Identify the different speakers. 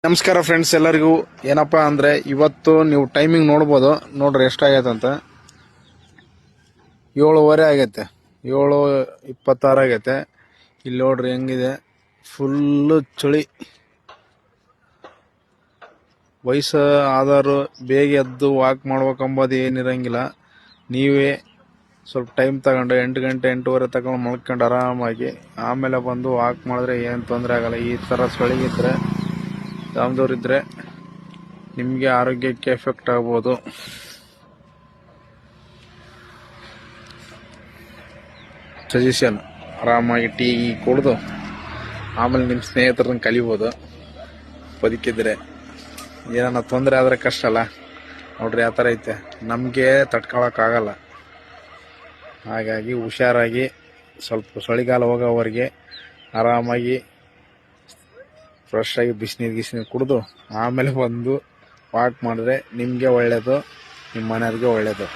Speaker 1: ನಮಸ್ಕಾರ ಫ್ರೆಂಡ್ಸ್, ಎಲ್ಲರಿಗೂ ಏನಪ್ಪಾ ಅಂದ್ರೆ ಇವತ್ತು ನೀವು ಟೈಮಿಂಗ್ ನೋಡ್ಬೋದು. ನೋಡ್ರಿ ಎಷ್ಟಾಗೈತೆ ಅಂತ. 7:30 ಆಗೈತೆ. 7:26 ಆಗೈತೆ. ಇಲ್ಲಿ ನೋಡ್ರಿ ಹೆಂಗಿದೆ, ಫುಲ್ಲು ಚಳಿ. ವಯಸ್ಸು ಆದರೂ ಬೇಗ ಎದ್ದು ವಾಕ್ ಮಾಡ್ಬೇಕಂಬೋದು ಏನಿರಂಗಿಲ್ಲ. ನೀವೇ ಸ್ವಲ್ಪ ಟೈಮ್ ತಗೊಂಡು 8 ಗಂಟೆ 8:30 ತಗೊಂಡು ಮಲ್ಕೊಂಡು ಆರಾಮಾಗಿ ಆಮೇಲೆ ಬಂದು ವಾಕ್ ಮಾಡಿದ್ರೆ ಏನು ತೊಂದರೆ ಆಗಲ್ಲ. ಈ ಥರ ಚಳಿಗಿದ್ರೆ ದಾಮ್ದವ್ರಿದ್ರೆ ನಿಮಗೆ ಆರೋಗ್ಯಕ್ಕೆ ಎಫೆಕ್ಟ್ ಆಗ್ಬೋದು. ಸಜೆಷನ್, ಆರಾಮಾಗಿ ಟೀ ಕುಡಿದು ಆಮೇಲೆ ನಿಮ್ಮ ಸ್ನೇಹಿತರನ್ನ ಕಲಿಬೋದು. ಬದುಕಿದ್ರೆ ಏನಾರ ತೊಂದರೆ ಆದರೆ ಕಷ್ಟ ಅಲ್ಲ. ನೋಡ್ರಿ ಯಾವ ಥರ ಐತೆ, ನಮಗೆ ತಡ್ಕೊಳಕ್ಕಾಗಲ್ಲ. ಹಾಗಾಗಿ ಹುಷಾರಾಗಿ ಸ್ವಲ್ಪ ಚಳಿಗಾಲ ಹೋಗೋವರೆಗೆ ಆರಾಮಾಗಿ ಫ್ರೆಶ್ ಆಗಿ ಬಿಸಿನೀರು ಕುಡಿದು ಆಮೇಲೆ ಬಂದು ವಾಕ್ ಮಾಡಿದ್ರೆ ನಿಮಗೆ ಒಳ್ಳೆಯದು, ನಿಮ್ಮ ಮನೆಯವ್ರಿಗೆ ಒಳ್ಳೆಯದು.